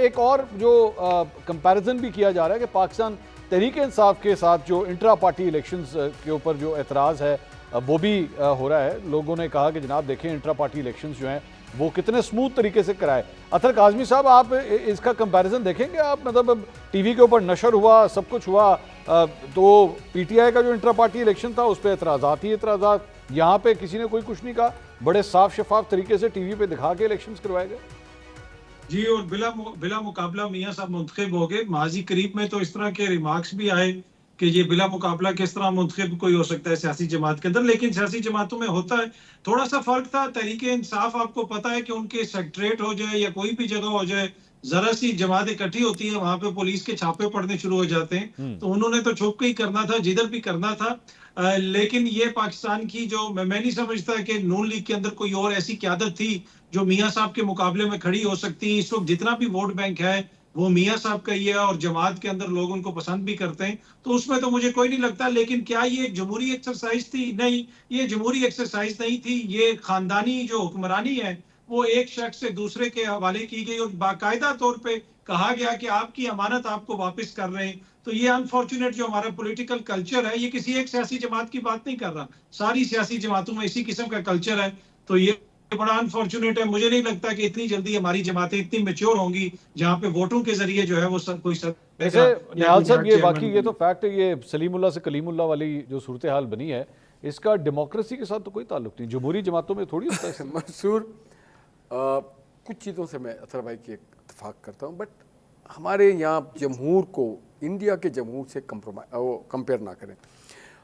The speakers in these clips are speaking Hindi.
एक और जो कंपैरिजन भी किया जा रहा है कि पाकिस्तान तहरीक इंसाफ के साथ जो इंट्रा पार्टी इलेक्शंस के ऊपर जो एतराज़ है वो भी हो रहा है। लोगों ने कहा कि जनाब देखें इंट्रा पार्टी इलेक्शंस जो हैं वो कितने स्मूथ तरीके से कराए। अतर काज़मी साहब, आप इसका कंपैरिजन देखेंगे आप? मतलब टीवी के ऊपर नशर हुआ, सब कुछ हुआ, तो पीटीआई का जो इंट्रा पार्टी इलेक्शन था उस पर एतराज़ात ही एतराज़ात, यहाँ पे किसी ने कोई कुछ नहीं कहा, बड़े साफ शफाफ तरीके से टीवी पे दिखा के इलेक्शंस करवाए गए। जी, और बिला मुकाबला मियां साहब मुंतखब हो गए। माजी करीब में तो इस तरह के रिमार्क्स भी आए कि ये बिला मुकाबला किस तरह मुंतखब कोई हो सकता है सियासी जमात के अंदर, लेकिन सियासी जमातों में होता है। थोड़ा सा फर्क था, तहरीक इंसाफ आपको पता है कि उनके सेक्रेटरेट हो जाए या कोई भी जगह हो जाए, जरा सी जमात इकट्ठी होती है, वहां पे पुलिस के छापे पड़ने शुरू हो जाते हैं। तो उन्होंने तो छुप के ही करना था, जिधर भी करना था। लेकिन ये पाकिस्तान की जो मैं नहीं समझता कि नून लीग के अंदर कोई और ऐसी क्यादत थी जो मियां साहब के मुकाबले में खड़ी हो सकती है। इस वक्त जितना भी वोट बैंक है वो मियां साहब का ही है, और जमात के अंदर लोग उनको पसंद भी करते हैं, तो उसमें तो मुझे कोई नहीं लगता। लेकिन क्या ये एक जमहूरी एक्सरसाइज थी? नहीं, ये जमहूरी एक्सरसाइज नहीं थी। ये खानदानी जो हुक्मरानी है वो एक शख्स से दूसरे के हवाले की गई, और बाकायदा तौर पे कहा गया कि आपकी अमानत आपको वापस कर रहे हैं। तो ये अनफॉर्चुनेट जो हमारा पॉलिटिकल कल्चर है, ये किसी एक सियासी जमात की बात नहीं कर रहा, सारी सियासी जमातों में इसी किस्म का कल्चर है। तो ये बड़ा अनफॉर्चुनेट है। मुझे नहीं लगता कि इतनी जल्दी हमारी जमातें इतनी मैच्योर होंगी जहां पे वोटों के जरिए जो है वो सब कोई वैसे निहाल साहब, ये बाकी ये तो फैक्ट है, ये सलीमुल्लाह से कलीमुल्लाह वाली जो सूरत हाल बनी है, इसका डेमोक्रेसी के साथ तो कोई ताल्लुक नहीं, जमहूरी जमातों में थोड़ी होता है। मंसूर, कुछ चीज़ों से मैं अतर भाई की इत्तेफाक करता हूँ, बट हमारे यहाँ जमहूर को इंडिया के जमहूर से कंपेयर ना करें।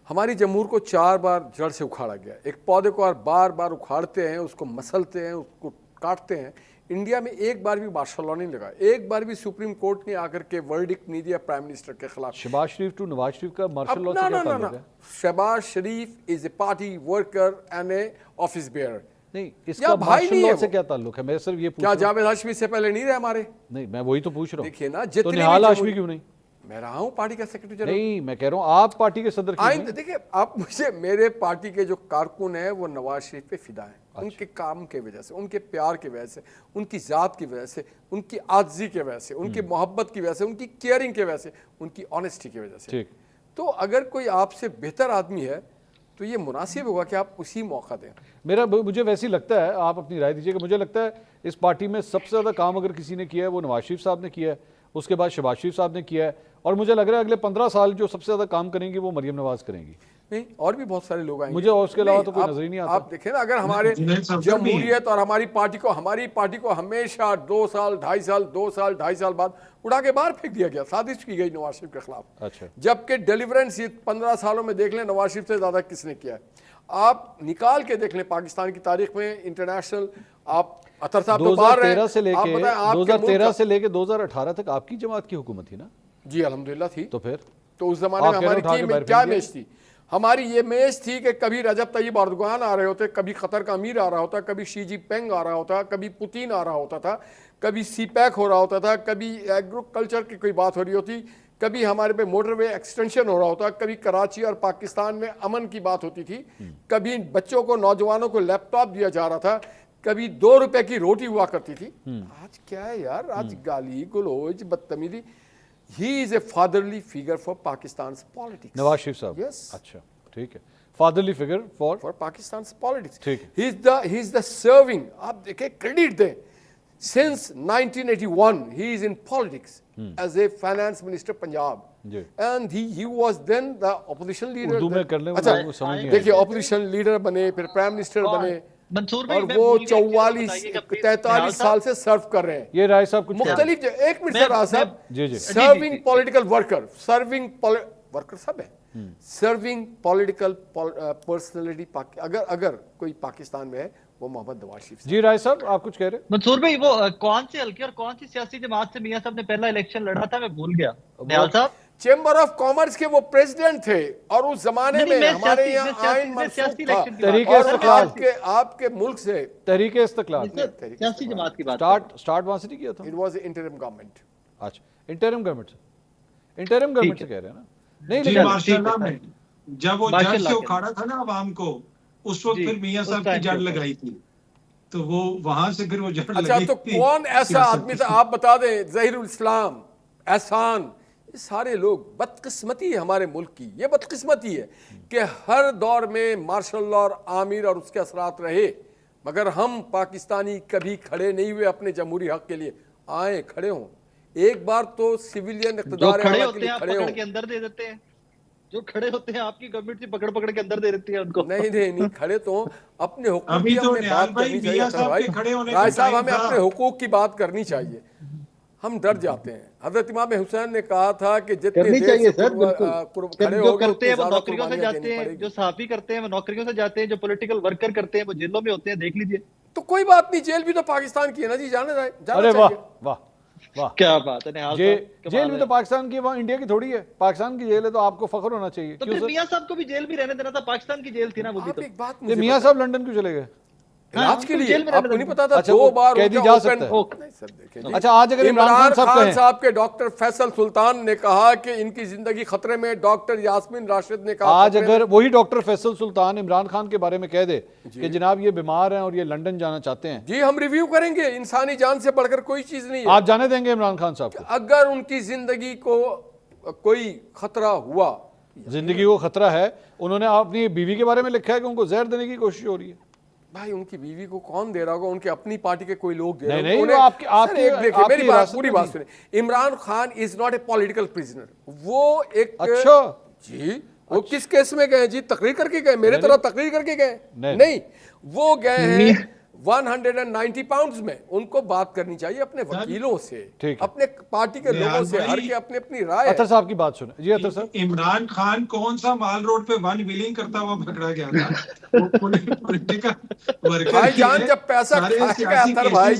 हमारी जमहूर को 4 बार जड़ से उखाड़ा गया। एक पौधे को बार बार उखाड़ते हैं, उसको मसलते हैं, उसको काटते हैं। इंडिया में एक बार भी मार्शल लॉ नहीं लगा, एक बार भी सुप्रीम कोर्ट ने आकर के वर्डिक्ट नहीं दिया प्राइम मिनिस्टर के खिलाफ। शहबाज शरीफ टू नवाज शरीफ का मार्शल लॉ से क्या ताल्लुक है? Shahbaz Sharif is a party worker and a office bear. नहीं, इसका मार्शल लॉ से क्या ताल्लुक है? मैं सिर्फ ये पूछ क्या जावेद हाशमी से पहले नहीं रहे हमारे? नहीं, मैं वही तो पूछ रहा हूँ। देखिए ना, तो निहाल हाशमी क्यों नहीं? मैं रहा हूँ पार्टी का सेक्रेटरी। नहीं, मैं कह रहा हूँ आप पार्टी के सदर क्यों नहीं? देखिए, आप मुझे, मेरे पार्टी के जो कारकुन हैं वो नवाज शरीफ पे फिदा हैं। अच्छा। उनके काम के वजह से, उनके प्यार की वजह से, उनकी ज़ात की वजह से, उनकी आज़ी की वजह से, उनकी मोहब्बत की वजह से, उनकी केयरिंग की वजह से, उनकी ऑनेस्टी की वजह से। ठीक। तो अगर कोई आपसे बेहतर आदमी है तो ये मुनासिब होगा कि आप उसी मौका दें। मुझे वैसे ही लगता है, आप अपनी राय दीजिएगा। मुझे लगता है इस पार्टी में सबसे ज़्यादा काम अगर किसी ने किया है वो नवाज शरीफ साहब ने किया है, उसके बाद शहबाज शरीफ साहब ने किया है, और मुझे लग रहा है अगले 15 साल जो सबसे ज़्यादा काम करेंगे वो मरियम नवाज करेंगी। नहीं, और भी बहुत सारे लोग आएंगे, मुझे और उसके अलावा तो कोई नजर ही नहीं आता। आप देखें ना, अगर हमारे जमहूरियत और हमारी पार्टी को हमेशा 2 साल 2.5 साल 2 साल 2.5 साल बाद उड़ा के बाहर फेंक दिया गया, साजिश की गई नवाज शरीफ के खिलाफ। अच्छा। जबकि डिलीवरेंस 15 सालों में देख लें नवाज शरीफ से ज़्यादा किसने किया है। आप निकाल के देख लें पाकिस्तान की तारीख में इंटरनेशनल। आप अतर साहब तो बाहर रहे, 2013 से लेके 2018 तक आपकी जमात की हुकूमत थी ना? जी अल्हम्दुलिल्लाह थी। तो फिर तो उस जमाने में हमारी टीम क्या मैच थी? हमारी ये मैच थी कि कभी रजब तैयब अर्दोगान आ रहे होते, कभी कतर का अमीर आ रहा होता, कभी शी जिनपिंग आ रहा होता, कभी पुतिन आ रहा होता था, कभी सीपैक हो रहा होता था, कभी एग्रीकल्चर की कोई बात हो रही होती, कभी हमारे पे मोटरवे एक्सटेंशन हो रहा होता, कभी कराची और पाकिस्तान में अमन की बात होती थी, कभी बच्चों को, नौजवानों को लैपटॉप दिया जा रहा था, कभी 2 रुपए की रोटी हुआ करती थी। आज क्या है यार? आज गाली गलौज, बदतमीजी। He is a fatherly figure for Pakistan's politics. Nawaz Sharif साहब? Yes. अच्छा, ठीक है। Fatherly figure for Pakistan's politics. ठीक है। He is the serving. आप देखें, क्रेडिट दें। Since 1981, he is in politics as a finance minister Punjab. And he was then the opposition leader. Urdu में कर लें, अच्छा, वो समझ नहीं देखिए, opposition leader बने, फिर प्राइम मिनिस्टर बने, और वो 44-43 साल से सर्व कर रहे हैं। ये राय साहब कुछ मुख्तलिफ, एक मिनट सर साहब, जी जी, सर्विंग पॉलिटिकल वर्कर, वर्कर सब है, सर्विंग पॉलिटिकल पर्सनालिटी। अगर कोई पाकिस्तान में है वो मोहम्मद नवाज शरीफ। जी राय साहब, आप कुछ कह रहे हैं? मंसूर भाई, वो कौन से हल्के और कौन सी सियासी जमात से मियां साहब ने पहला इलेक्शन लड़ा था, मैं भूल गया। निहाल साहब चेंबर ऑफ कॉमर्स के वो प्रेसिडेंट थे, और उस जमाने में हमारे यहाँ आइन मनसूख था। तहरीके इस्तिकलाल आपके मुल्क से तहरीके इस्तिकलाल सियासी जमात की बात, स्टार्ट वहां से नहीं किया था। It was interim government. अच्छा, इंटरिम गवर्नमेंट से कह रहे हैं ना? नहीं, माशाल्लाह में जब वो जड़ से उखाड़ा था ना आवाम को, उस वक्त फिर मियां साहब की जड़ लगाई थी। तो वो वहां से फिर वो जड़ अच्छा, लगी तो कौन ऐसा सियासत आदमी की। था, आप बता दें। जहीरुल इस्लाम, एहसान, ये सारे लोग, बदकिस्मती है हमारे मुल्क की, ये बदकिस्मती है कि हर दौर में मार्शल लॉ और आमिर और उसके असरात रहे, मगर हम पाकिस्तानी कभी खड़े नहीं हुए अपने जमहूरी हक के लिए। आए खड़े हों, एक बार तो सिविलियन जो इक़्तिदार खड़े आला के होते लिए हैं आप खड़े पकड़ हों। के अंदर दे देते हैं, जो खड़े होते हैं आपकी गवर्नमेंट से पकड़ पकड़ के अंदर दे देती है उनको। नहीं नहीं नहीं, खड़े तो अपने हुकूक अभी की तो हमने निहाल बात भाई, करनी चाहिए। मियां अतर साहब भाई, के खड़े होने का राय साहब, टाइम हमें था। अपने हुकूक की बात करनी चाहिए। हम डर जाते हैं। हजरत इमाम हुसैन ने कहा था कि जितने करनी देर चाहिए से सर, बिल्कुल। खड़े जो होगे करते उतनी हैं वो ज्यादा नौकरियों से कुर्बानियां देनी जाते हैं, पड़ेगी। जो सहाफी करते हैं वो नौकरियों से जाते हैं, जो पॉलिटिकल वर्कर करते हैं वो जेलों में होते हैं, देख लीजिए। तो कोई बात नहीं, जेल भी तो पाकिस्तान की है ना जी, जाना अरे वाह चाहिए। वाह वाह। क्या बात है निहाल साहब, जेल कमाल भी है। तो पाकिस्तान की, वहाँ इंडिया की थोड़ी है, पाकिस्तान की जेल है, तो आपको फख्र होना चाहिए। तो क्यों फिर सर? मियां साहब को भी जेल भी रहने देना था, पाकिस्तान की जेल थी ना वो भी। आप तो एक बात ये मुझे मियां बताएं, साहब लंदन क्यों चले गए? हाँ, इलाज के उनको लिए जेल में रहने आपको नहीं देना पता था? अच्छा, दो वो बार कैदी उनका जा ओपन- सकता है। नहीं सर, देखें जी। अच्छा, आज अगर इमरान खान साहब के डॉक्टर फैसल सुल्तान ने कहा कि इनकी जिंदगी खतरे में, डॉक्टर यास्मीन राशिद ने कहा आज खतरे अगर में। वही डॉक्टर फैसल सुल्तान इमरान खान के बारे में कह दे कि जनाब ये बीमार हैं और ये लंदन जाना चाहते हैं, जी हम रिव्यू करेंगे, इंसानी जान से बढ़कर कोई चीज नहीं है। आप जाने देंगे इमरान खान साहब को? अगर उनकी जिंदगी को कोई खतरा हुआ, जिंदगी को खतरा है, उन्होंने अपनी बीवी के बारे में लिखा है कि उनको जहर देने की कोशिश हो रही है। भाई उनकी बीवी को कौन दे रहा होगा? उनके अपनी पार्टी के कोई लोग दे रहे नहीं, होंगे। नहीं, वो आपके- सर, आपके- एक देखिए, आपकी मेरी बात हिरासत पूरी में बात नहीं। सुनिए। Imran Khan is not a political prisoner. वो एक अच्छा। जी, वो किस केस में गए जी? तकरीर करके गए, मेरे तरह तकरीर करके गए? नहीं। नहीं, वो गए हैं 190 पाउंड्स में। उनको बात करनी चाहिए अपने वकीलों से, ठीक है। अपने पार्टी के लोगों से, हर के अपनी अपनी राय है। अतर साहब की बात सुने जी। अतर साहब, इमरान खान कौन सा माल रोड पे वन व्हीलिंग करता हुआ पकड़ा गया था? वो पॉलिटिकल वर्कर भाईजान जब पैसा खाएगा अतर भाई,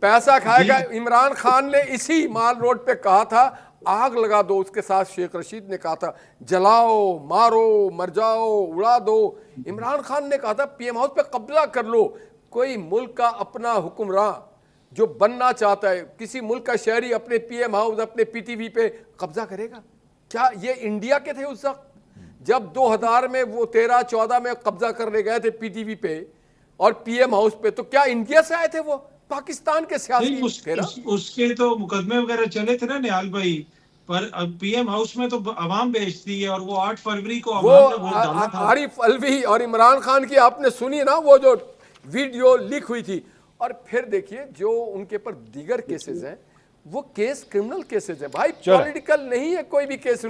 पैसा खाएगा। इमरान खान ने इसी माल रोड पे कहा था आग लगा दो, उसके साथ शेख रशीद ने कहा था जलाओ, मारो, मर जाओ, उड़ा दो। इमरान खान ने कहा था पीएम हाउस पे कब्जा कर लो। कोई मुल्क का अपना हुक्मरान जो बनना चाहता है, किसी मुल्क का शहरी अपने पीएम हाउस, अपने पीटीवी पे कब्जा करेगा? क्या ये इंडिया के थे उस वक्त जब 2000 में वो 13-14 में कब्जा करने गए थे पीटीवी पे और पीएम हाउस पे? तो क्या इंडिया से आए थे? वो पाकिस्तान के सियासी थे ना। उसके तो मुकदमे वगैरह चले थे ना निहाल भाई, पर अब पीएम हाउस में तो अवाम बेचती है और वो 8 फरवरी को वो अवाम ने वोट डाला था। आरिफ अलवी और इमरान खान की आपने सुनी ना वो जो वीडियो लीक हुई थी? और फिर देखिए जो उनके ऊपर दीगर केसेस हैं, वो केस क्रिमिनल केसेस हैं भाई, पॉलिटिकल नहीं है कोई भी केस उनके